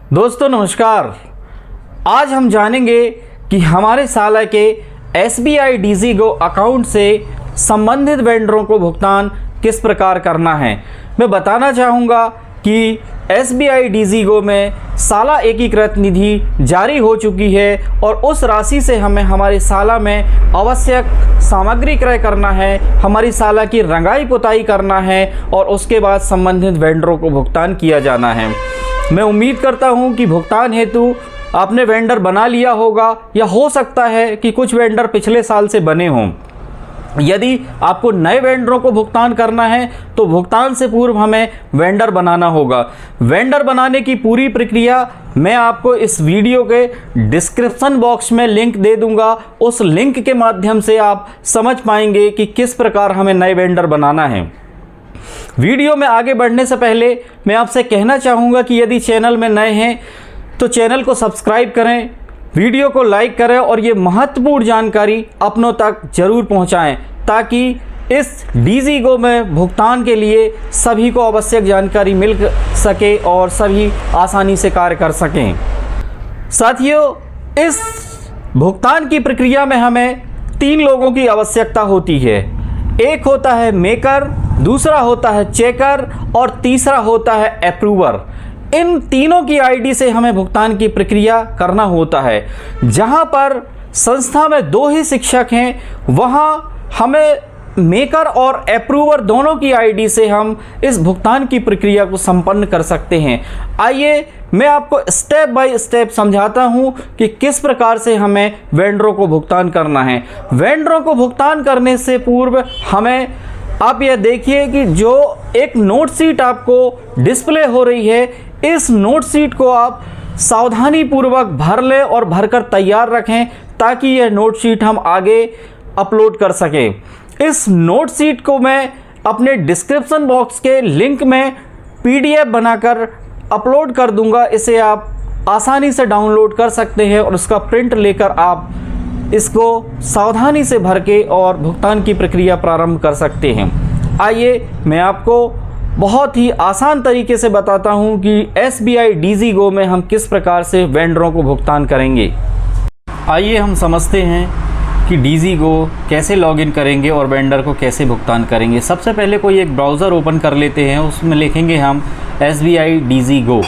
दोस्तों नमस्कार। आज हम जानेंगे कि हमारे साला के SBI DigiGo अकाउंट से संबंधित वेंडरों को भुगतान किस प्रकार करना है। मैं बताना चाहूँगा कि SBI DigiGo में साला एकीकृत निधि जारी हो चुकी है और उस राशि से हमें हमारे साला में आवश्यक सामग्री क्रय करना है, हमारी साला की रंगाई पुताई करना है और उसके बाद संबंधित वेंडरों को भुगतान किया जाना है। मैं उम्मीद करता हूं कि भुगतान हेतु आपने वेंडर बना लिया होगा या हो सकता है कि कुछ वेंडर पिछले साल से बने हों। यदि आपको नए वेंडरों को भुगतान करना है तो भुगतान से पूर्व हमें वेंडर बनाना होगा। वेंडर बनाने की पूरी प्रक्रिया मैं आपको इस वीडियो के डिस्क्रिप्शन बॉक्स में लिंक दे दूंगा। उस लिंक के माध्यम से आप समझ पाएंगे कि किस प्रकार हमें नए वेंडर बनाना है। वीडियो में आगे बढ़ने से पहले मैं आपसे कहना चाहूँगा कि यदि चैनल में नए हैं तो चैनल को सब्सक्राइब करें, वीडियो को लाइक करें और ये महत्वपूर्ण जानकारी अपनों तक जरूर पहुंचाएं ताकि इस DigiGo में भुगतान के लिए सभी को आवश्यक जानकारी मिल सके और सभी आसानी से कार्य कर सकें। साथियों, इस भुगतान की प्रक्रिया में हमें 3 लोगों की आवश्यकता होती है। एक होता है मेकर, दूसरा होता है चेकर और तीसरा होता है अप्रूवर। इन तीनों की आईडी से हमें भुगतान की प्रक्रिया करना होता है। जहां पर संस्था में 2 ही शिक्षक हैं, वहां हमें मेकर और अप्रूवर दोनों की आईडी से हम इस भुगतान की प्रक्रिया को संपन्न कर सकते हैं। आइए मैं आपको स्टेप बाय स्टेप समझाता हूं कि किस प्रकार से हमें वेंडरों को भुगतान करना है। वेंडरों को भुगतान करने से पूर्व हमें आप यह देखिए कि जो एक नोट शीट आपको डिस्प्ले हो रही है, इस नोट शीट को आप सावधानी पूर्वक भर लें और भरकर तैयार रखें ताकि यह नोट शीट हम आगे अपलोड कर सकें। इस नोट शीट को मैं अपने डिस्क्रिप्शन बॉक्स के लिंक में PDF बनाकर अपलोड कर दूंगा। इसे आप आसानी से डाउनलोड कर सकते हैं और उसका प्रिंट लेकर आप इसको सावधानी से भर के और भुगतान की प्रक्रिया प्रारंभ कर सकते हैं। आइए मैं आपको बहुत ही आसान तरीके से बताता हूं कि SBI DigiGo में हम किस प्रकार से वेंडरों को भुगतान करेंगे। आइए हम समझते हैं कि DigiGo कैसे लॉगिन करेंगे और वेंडर को कैसे भुगतान करेंगे। सबसे पहले कोई एक ब्राउज़र ओपन कर लेते हैं, उसमें लिखेंगे हम SBI DigiGo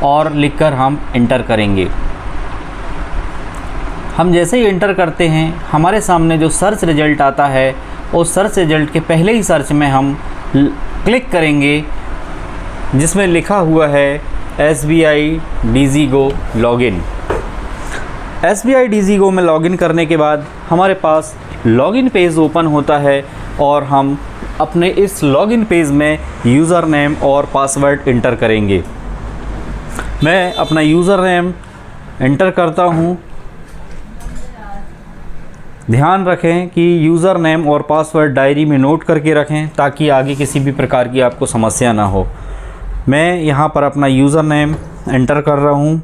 और लिखकर हम इंटर करेंगे। हम जैसे ही इंटर करते हैं हमारे सामने जो सर्च रिज़ल्ट आता है उस सर्च रिज़ल्ट के पहले ही सर्च में हम क्लिक करेंगे जिसमें लिखा हुआ है SBI DigiGo login. SBI DigiGo में लॉगिन करने के बाद हमारे पास लॉगिन पेज ओपन होता है और हम अपने इस लॉगिन पेज में यूज़र नेम और पासवर्ड इंटर करेंगे। मैं अपना यूज़र नेम इंटर करता हूँ। ध्यान रखें कि यूज़र नेम और पासवर्ड डायरी में नोट करके रखें ताकि आगे किसी भी प्रकार की आपको समस्या ना हो। मैं यहाँ पर अपना यूज़र नेम एंटर कर रहा हूँ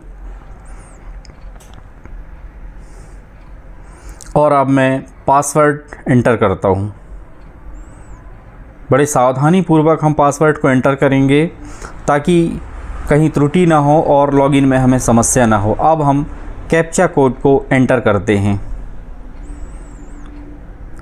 और अब मैं पासवर्ड एंटर करता हूँ। बड़े सावधानी पूर्वक हम पासवर्ड को एंटर करेंगे ताकि कहीं त्रुटि ना हो और लॉगिन में हमें समस्या ना हो। अब हम कैप्चा कोड को एंटर करते हैं।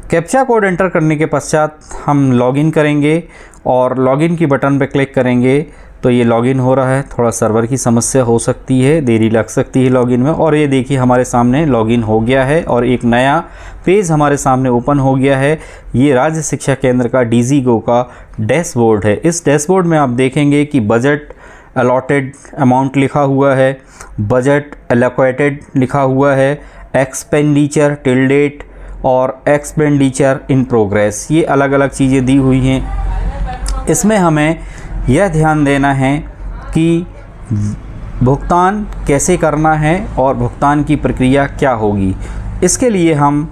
कैप्चा कोड एंटर करने के पश्चात हम लॉगिन करेंगे और लॉगिन की बटन पर क्लिक करेंगे तो ये लॉगिन हो रहा है। थोड़ा सर्वर की समस्या हो सकती है, देरी लग सकती है लॉगिन में। और ये देखिए हमारे सामने लॉगिन हो गया है और एक नया पेज हमारे सामने ओपन हो गया है। ये राज्य शिक्षा केंद्र का DigiGo का डैशबोर्ड है। इस डैशबोर्ड में आप देखेंगे कि बजट अलॉटेड अमाउंट लिखा हुआ है, बजट एलोकेटेड लिखा हुआ है, एक्सपेंडिचर टिल डेट और एक्सपेंडिचर इन प्रोग्रेस, ये अलग अलग चीज़ें दी हुई हैं। इसमें हमें यह ध्यान देना है कि भुगतान कैसे करना है और भुगतान की प्रक्रिया क्या होगी। इसके लिए हम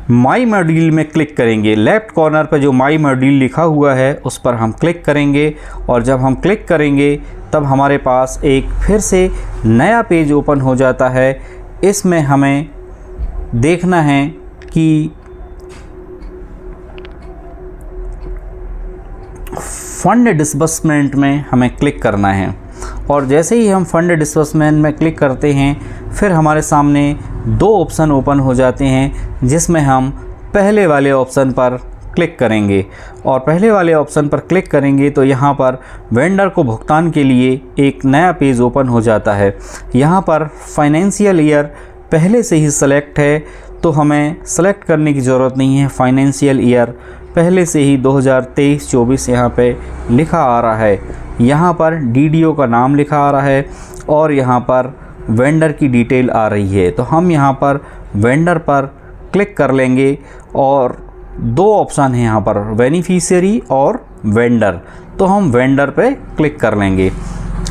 माई मॉड्यूल में क्लिक करेंगे। लेफ़्ट कॉर्नर पर जो माई मॉड्यूल लिखा हुआ है उस पर हम क्लिक करेंगे और जब हम क्लिक करेंगे तब हमारे पास एक फिर से नया पेज ओपन हो जाता है। इसमें हमें देखना है कि फंड डिस्बर्समेंट में हमें क्लिक करना है। और जैसे ही हम फंड डिस्बर्समेंट में क्लिक करते हैं फिर हमारे सामने दो ऑप्शन ओपन हो जाते हैं, जिसमें हम पहले वाले ऑप्शन पर क्लिक करेंगे। और पहले वाले ऑप्शन पर क्लिक करेंगे तो यहाँ पर वेंडर को भुगतान के लिए एक नया पेज ओपन हो जाता है। यहाँ पर फाइनेंशियल ईयर पहले से ही सेलेक्ट है, तो हमें सेलेक्ट करने की ज़रूरत नहीं है। फाइनेंशियल ईयर पहले से ही 2023-24 यहाँ पे लिखा आ रहा है। यहाँ पर डीडीओ का नाम लिखा आ रहा है और यहाँ पर वेंडर की डिटेल आ रही है। तो हम यहाँ पर वेंडर पर क्लिक कर लेंगे और दो ऑप्शन हैं यहाँ पर, बेनिफिशियरी और वेंडर। तो हम वेंडर पे क्लिक कर लेंगे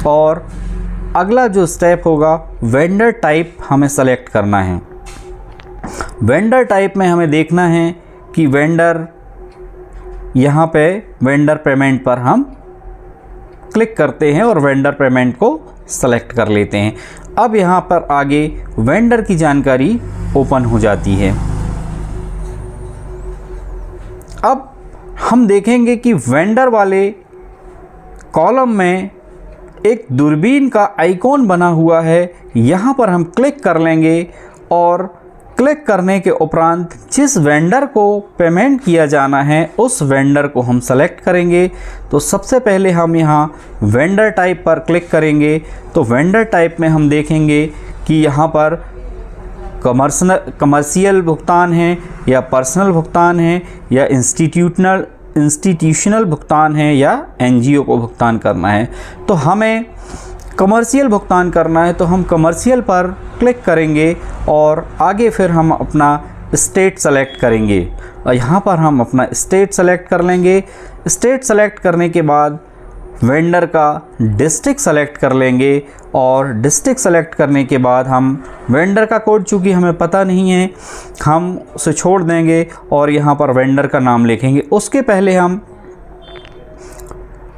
और अगला जो स्टेप होगा वेंडर टाइप हमें सेलेक्ट करना है। वेंडर टाइप में हमें देखना है कि वेंडर, यहाँ पे वेंडर पेमेंट पर हम क्लिक करते हैं और वेंडर पेमेंट को सेलेक्ट कर लेते हैं। अब यहाँ पर आगे वेंडर की जानकारी ओपन हो जाती है। अब हम देखेंगे कि वेंडर वाले कॉलम में एक दूरबीन का आइकॉन बना हुआ है। यहाँ पर हम क्लिक कर लेंगे और क्लिक करने के उपरांत जिस वेंडर को पेमेंट किया जाना है उस वेंडर को हम सेलेक्ट करेंगे। तो सबसे पहले हम यहाँ वेंडर टाइप पर क्लिक करेंगे। तो वेंडर टाइप में हम देखेंगे कि यहाँ पर कमर्शियल भुगतान है या पर्सनल भुगतान है या इंस्टीट्यूशनल भुगतान है या एनजीओ को भुगतान करना है। तो हमें कमर्शियल भुगतान करना है तो हम कमर्शियल पर क्लिक करेंगे और आगे फिर हम अपना स्टेट सेलेक्ट करेंगे और यहाँ पर हम अपना स्टेट सेलेक्ट कर लेंगे। स्टेट सेलेक्ट करने के बाद वेंडर का डिस्ट्रिक्ट सेलेक्ट कर लेंगे और डिस्ट्रिक्ट सेलेक्ट करने के बाद हम वेंडर का कोड चूँकि हमें पता नहीं है हम उसे छोड़ देंगे और यहाँ पर वेंडर का नाम लिखेंगे। उसके पहले हम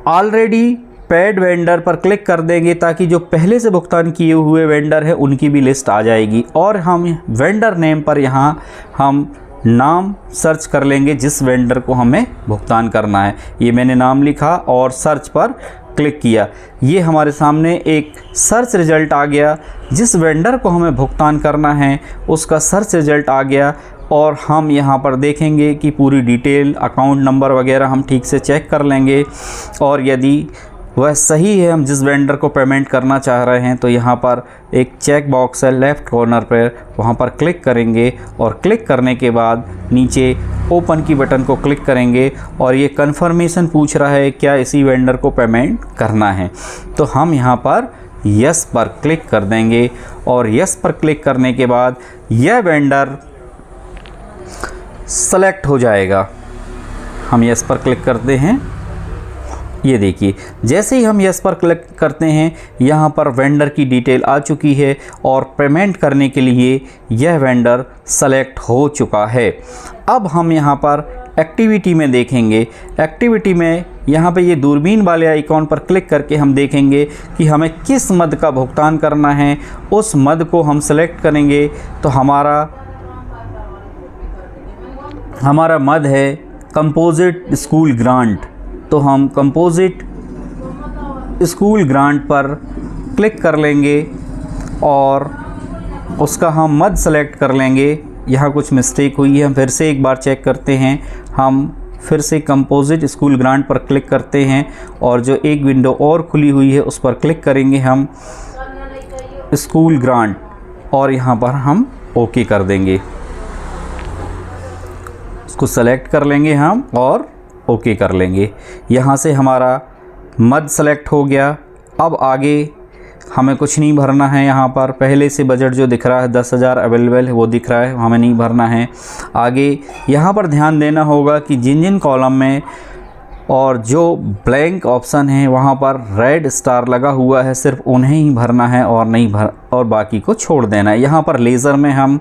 ऑलरेडी पेड वेंडर पर क्लिक कर देंगे ताकि जो पहले से भुगतान किए हुए वेंडर है उनकी भी लिस्ट आ जाएगी। और हम वेंडर नेम पर यहाँ हम नाम सर्च कर लेंगे जिस वेंडर को हमें भुगतान करना है। ये मैंने नाम लिखा और सर्च पर क्लिक किया। ये हमारे सामने एक सर्च रिज़ल्ट आ गया। जिस वेंडर को हमें भुगतान करना है उसका सर्च रिज़ल्ट आ गया और हम यहाँ पर देखेंगे कि पूरी डिटेल, अकाउंट नंबर वगैरह हम ठीक से चेक कर लेंगे और यदि वह सही है, हम जिस वेंडर को पेमेंट करना चाह रहे हैं, तो यहाँ पर एक चेक बॉक्स है लेफ़्ट कॉर्नर पर, वहाँ पर क्लिक करेंगे और क्लिक करने के बाद नीचे ओपन की बटन को क्लिक करेंगे और ये कन्फर्मेशन पूछ रहा है क्या इसी वेंडर को पेमेंट करना है। तो हम यहाँ पर यस पर क्लिक कर देंगे और यस पर क्लिक करने के बाद यह वेंडर सेलेक्ट हो जाएगा। हम यस पर क्लिक करते हैं। ये देखिए जैसे ही हम यस पर क्लिक करते हैं यहाँ पर वेंडर की डिटेल आ चुकी है और पेमेंट करने के लिए यह वेंडर सेलेक्ट हो चुका है। अब हम यहाँ पर एक्टिविटी में देखेंगे। एक्टिविटी में यहाँ पे ये दूरबीन वाले आइकॉन पर क्लिक करके हम देखेंगे कि हमें किस मद का भुगतान करना है। उस मद को हम सेलेक्ट करेंगे तो हमारा मद है कंपोजिट स्कूल ग्रांट। तो हम कंपोजिट स्कूल ग्रांट पर क्लिक कर लेंगे और उसका हम मद सेलेक्ट कर लेंगे। यहाँ कुछ मिस्टेक हुई है, हम फिर से एक बार चेक करते हैं। हम फिर से कंपोजिट स्कूल ग्रांट पर क्लिक करते हैं और जो एक विंडो और खुली हुई है उस पर क्लिक करेंगे हम स्कूल ग्रांट और यहाँ पर हम ओके कर देंगे। उसको सेलेक्ट कर लेंगे हम और ओके कर लेंगे। यहाँ से हमारा मद सेलेक्ट हो गया। अब आगे हमें कुछ नहीं भरना है। यहाँ पर पहले से बजट जो दिख रहा है 10,000 अवेलेबल है वो दिख रहा है, हमें नहीं भरना है। आगे यहाँ पर ध्यान देना होगा कि जिन जिन कॉलम में और जो ब्लैंक ऑप्शन है वहाँ पर रेड स्टार लगा हुआ है सिर्फ उन्हें ही भरना है और बाकी को छोड़ देना है। यहाँ पर लेज़र में हम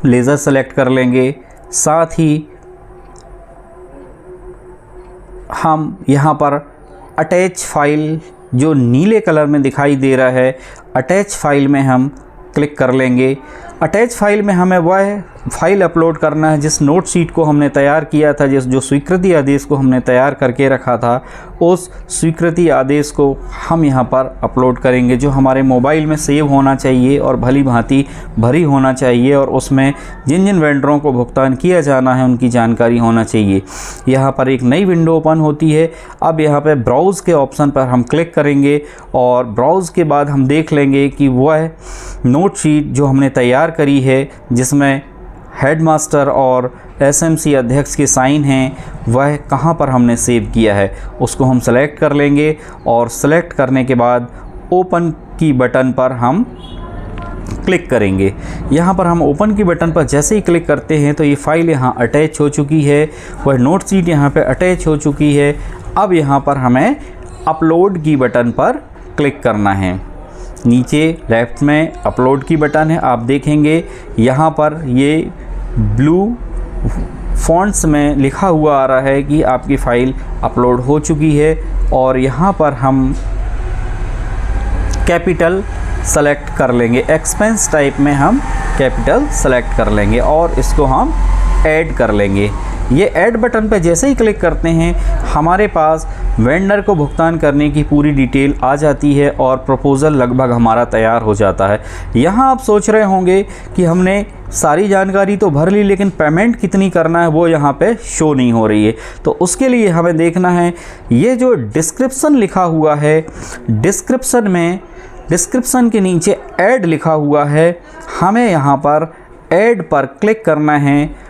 लेज़र सेलेक्ट कर लेंगे। साथ ही हम यहाँ पर अटैच फाइल जो नीले कलर में दिखाई दे रहा है, अटैच फाइल में हम क्लिक कर लेंगे। अटैच फाइल में हमें वह फाइल अपलोड करना है, जिस नोट शीट को हमने तैयार किया था, जो स्वीकृति आदेश को हमने तैयार करके रखा था, उस स्वीकृति आदेश को हम यहाँ पर अपलोड करेंगे, जो हमारे मोबाइल में सेव होना चाहिए और भली भांति भरी होना चाहिए, और उसमें जिन जिन वेंडरों को भुगतान किया जाना है उनकी जानकारी होना चाहिए। यहाँ पर एक नई विंडो ओपन होती है। अब यहाँ पर ब्राउज़ के ऑप्शन पर हम क्लिक करेंगे और ब्राउज़ के बाद हम देख लेंगे कि वह नोट शीट जो हमने तैयार करी है, जिसमें हेडमास्टर और एसएमसी अध्यक्ष के साइन हैं, वह कहाँ पर हमने सेव किया है, उसको हम सेलेक्ट कर लेंगे। और सेलेक्ट करने के बाद ओपन की बटन पर हम क्लिक करेंगे। यहाँ पर हम ओपन की बटन पर जैसे ही क्लिक करते हैं तो ये फ़ाइल यहाँ अटैच हो चुकी है, वह नोट शीट यहाँ पे अटैच हो चुकी है। अब यहाँ पर हमें अपलोड की बटन पर क्लिक करना है। नीचे लेफ़्ट में अपलोड की बटन है, आप देखेंगे यहाँ पर ये ब्लू फॉन्ट्स में लिखा हुआ आ रहा है कि आपकी फ़ाइल अपलोड हो चुकी है। और यहाँ पर हम कैपिटल सेलेक्ट कर लेंगे, एक्सपेंस टाइप में हम कैपिटल सेलेक्ट कर लेंगे और इसको हम ऐड कर लेंगे। ये ऐड बटन पे जैसे ही क्लिक करते हैं हमारे पास वेंडर को भुगतान करने की पूरी डिटेल आ जाती है और प्रपोज़ल लगभग हमारा तैयार हो जाता है। यहाँ आप सोच रहे होंगे कि हमने सारी जानकारी तो भर ली, लेकिन पेमेंट कितनी करना है वो यहाँ पे शो नहीं हो रही है। तो उसके लिए हमें देखना है, ये जो डिस्क्रिप्शन लिखा हुआ है, डिस्क्रिप्शन के नीचे ऐड लिखा हुआ है, हमें यहाँ पर ऐड पर क्लिक करना है।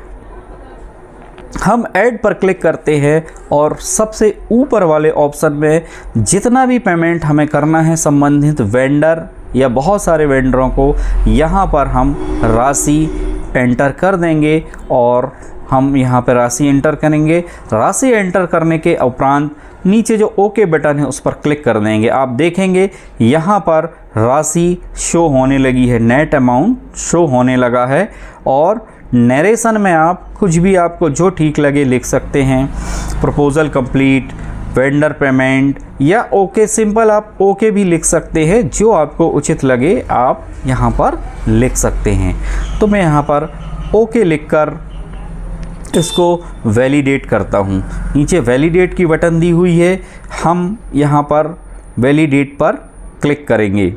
हम ऐड पर क्लिक करते हैं और सबसे ऊपर वाले ऑप्शन में जितना भी पेमेंट हमें करना है संबंधित वेंडर या बहुत सारे वेंडरों को, यहाँ पर हम राशि एंटर कर देंगे और हम यहाँ पर राशि एंटर करेंगे। राशि एंटर करने के उपरांत नीचे जो ओके बटन है उस पर क्लिक कर देंगे। आप देखेंगे यहाँ पर राशि शो होने लगी है, नेट अमाउंट शो होने लगा है। और नरेशन में आप कुछ भी आपको जो ठीक लगे लिख सकते हैं, प्रपोज़ल कंप्लीट, वेंडर पेमेंट या ओके, सिंपल आप ओके भी लिख सकते हैं, जो आपको उचित लगे आप यहाँ पर लिख सकते हैं। तो मैं यहाँ पर ओके लिखकर इसको वैलिडेट करता हूँ। नीचे वैलिडेट की बटन दी हुई है, हम यहाँ पर वैलिडेट पर क्लिक करेंगे।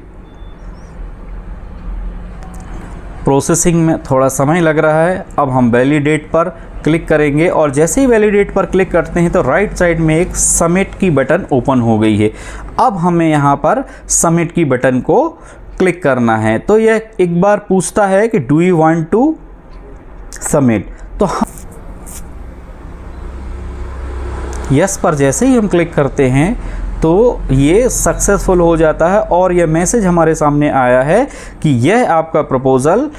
प्रोसेसिंग में थोड़ा समय लग रहा है। अब हम वैलिडेट पर क्लिक करेंगे और जैसे ही वैलिडेट पर क्लिक करते हैं तो राइट साइड में एक सबमिट की बटन ओपन हो गई है। अब हमें यहाँ पर सबमिट की बटन को क्लिक करना है। तो यह एक बार पूछता है कि do you want to submit, तो यस पर जैसे ही हम क्लिक करते हैं तो ये सक्सेसफुल हो जाता है और यह मैसेज हमारे सामने आया है कि यह आपका प्रपोज़ल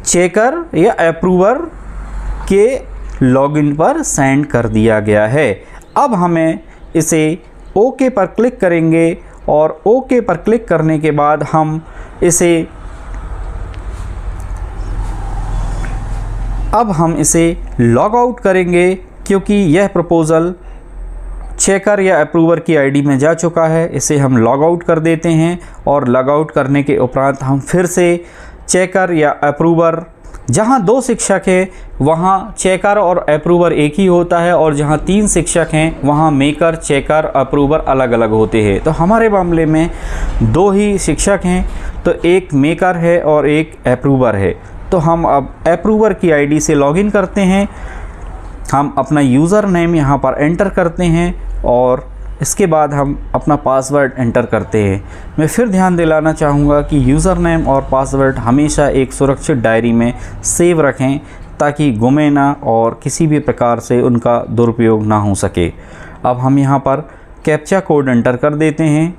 चेकर या अप्रूवर के लॉगिन पर सेंड कर दिया गया है। अब हमें इसे ओके पर क्लिक करेंगे और ओके पर क्लिक करने के बाद हम इसे लॉग आउट करेंगे, क्योंकि यह प्रपोज़ल चेकर या अप्रूवर की आईडी में जा चुका है। इसे हम लॉग आउट कर देते हैं और लॉग आउट करने के उपरांत हम फिर से चेकर या अप्रूवर, जहां 2 शिक्षक हैं वहां चेकर और अप्रूवर एक ही होता है, और जहां 3 शिक्षक हैं वहां मेकर, चेकर, अप्रूवर अलग अलग होते हैं। तो हमारे मामले में 2 ही शिक्षक हैं, तो एक मेकर है और एक अप्रूवर है। तो हम अब अप्रूवर की आईडी से लॉगिन करते हैं। हम अपना यूज़र नेम यहाँ पर एंटर करते हैं और इसके बाद हम अपना पासवर्ड एंटर करते हैं। मैं फिर ध्यान दिलाना चाहूँगा कि यूज़र नेम और पासवर्ड हमेशा एक सुरक्षित डायरी में सेव रखें, ताकि गुमे ना और किसी भी प्रकार से उनका दुरुपयोग ना हो सके। अब हम यहाँ पर कैप्चा कोड एंटर कर देते हैं।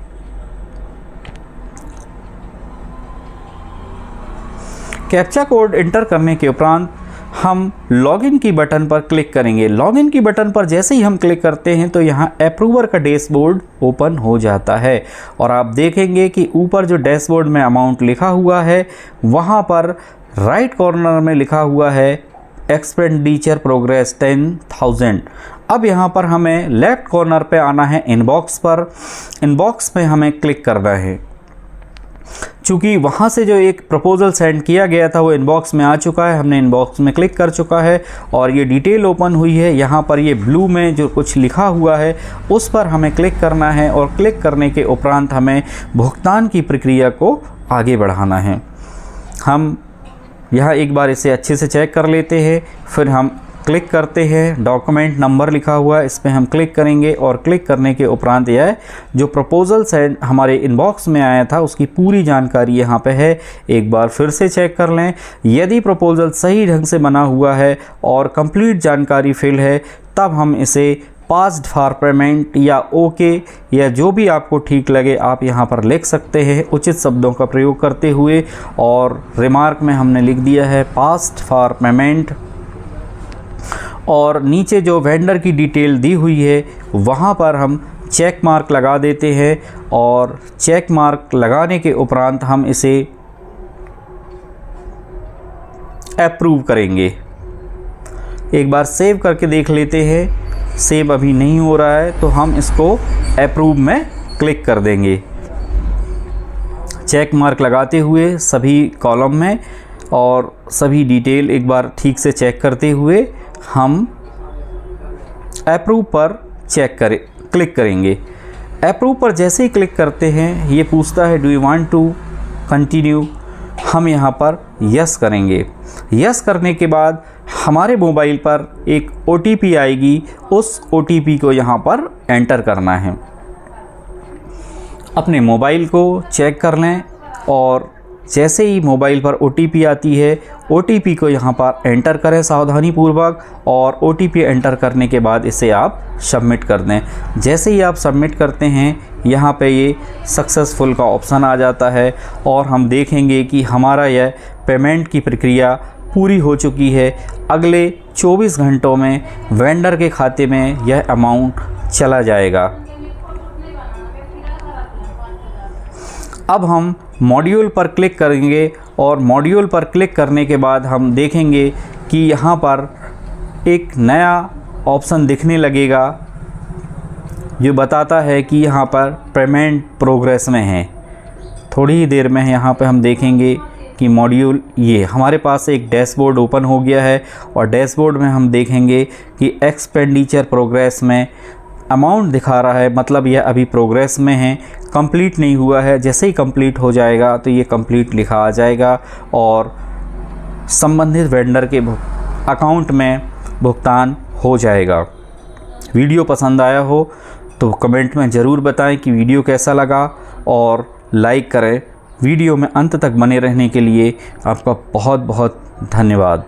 कैप्चा कोड एंटर करने के उपरांत हम लॉगिन की बटन पर क्लिक करेंगे। लॉगिन की बटन पर जैसे ही हम क्लिक करते हैं तो यहाँ अप्रूवर का डैशबोर्ड ओपन हो जाता है और आप देखेंगे कि ऊपर जो डैशबोर्ड में अमाउंट लिखा हुआ है वहाँ पर राइट कॉर्नर में लिखा हुआ है एक्सपेंडिचर प्रोग्रेस 10,000। अब यहाँ पर हमें लेफ़्ट कॉर्नर पे आना है इनबॉक्स पर। इनबॉक्स में हमें क्लिक करना है। चूँकि वहाँ से जो एक प्रपोज़ल सेंड किया गया था वो इनबॉक्स में आ चुका है, हमने इनबॉक्स में क्लिक कर चुका है और ये डिटेल ओपन हुई है। यहाँ पर ये ब्लू में जो कुछ लिखा हुआ है उस पर हमें क्लिक करना है और क्लिक करने के उपरांत हमें भुगतान की प्रक्रिया को आगे बढ़ाना है। हम यहाँ एक बार इसे अच्छे से चेक कर लेते हैं, फिर हम क्लिक करते हैं। डॉक्यूमेंट नंबर लिखा हुआ है, इस पर हम क्लिक करेंगे और क्लिक करने के उपरांत यह जो प्रपोज़ल सेंड हमारे इनबॉक्स में आया था उसकी पूरी जानकारी यहाँ पे है। एक बार फिर से चेक कर लें, यदि प्रपोज़ल सही ढंग से बना हुआ है और कंप्लीट जानकारी फिल है तब हम इसे पास्ड फॉर पेमेंट या ओके या जो भी आपको ठीक लगे आप यहाँ पर लिख सकते हैं उचित शब्दों का प्रयोग करते हुए। और रिमार्क में हमने लिख दिया है पास्ड फॉर पेमेंट और नीचे जो वेंडर की डिटेल दी हुई है वहाँ पर हम चेक मार्क लगा देते हैं और चेक मार्क लगाने के उपरांत हम इसे अप्रूव करेंगे। एक बार सेव करके देख लेते हैं, सेव अभी नहीं हो रहा है तो हम इसको अप्रूव में क्लिक कर देंगे। चेक मार्क लगाते हुए सभी कॉलम में और सभी डिटेल एक बार ठीक से चेक करते हुए हम अप्रूव पर क्लिक करेंगे। अप्रूव पर जैसे ही क्लिक करते हैं ये पूछता है do you want to continue, हम यहाँ पर यस करेंगे। यस करने के बाद हमारे मोबाइल पर एक OTP आएगी, उस OTP को यहाँ पर एंटर करना है। अपने मोबाइल को चेक कर लें और जैसे ही मोबाइल पर OTP आती है OTP को यहाँ पर एंटर करें सावधानीपूर्वक और OTP एंटर करने के बाद इसे आप सबमिट कर दें। जैसे ही आप सबमिट करते हैं यहाँ पे ये सक्सेसफुल का ऑप्शन आ जाता है और हम देखेंगे कि हमारा यह पेमेंट की प्रक्रिया पूरी हो चुकी है। अगले 24 घंटों में वेंडर के खाते में यह अमाउंट चला जाएगा। अब हम मॉड्यूल पर क्लिक करेंगे और मॉड्यूल पर क्लिक करने के बाद हम देखेंगे कि यहाँ पर एक नया ऑप्शन दिखने लगेगा जो बताता है कि यहाँ पर पेमेंट प्रोग्रेस में है। थोड़ी ही देर में यहाँ पर हम देखेंगे कि मॉड्यूल ये हमारे पास एक डैशबोर्ड ओपन हो गया है और डैशबोर्ड में हम देखेंगे कि एक्सपेंडिचर प्रोग्रेस में अमाउंट दिखा रहा है, मतलब यह अभी प्रोग्रेस में है, कंप्लीट नहीं हुआ है। जैसे ही कंप्लीट हो जाएगा तो ये कंप्लीट लिखा आ जाएगा और संबंधित वेंडर के अकाउंट में भुगतान हो जाएगा। वीडियो पसंद आया हो तो कमेंट में ज़रूर बताएं कि वीडियो कैसा लगा और लाइक करें। वीडियो में अंत तक बने रहने के लिए आपका बहुत बहुत धन्यवाद।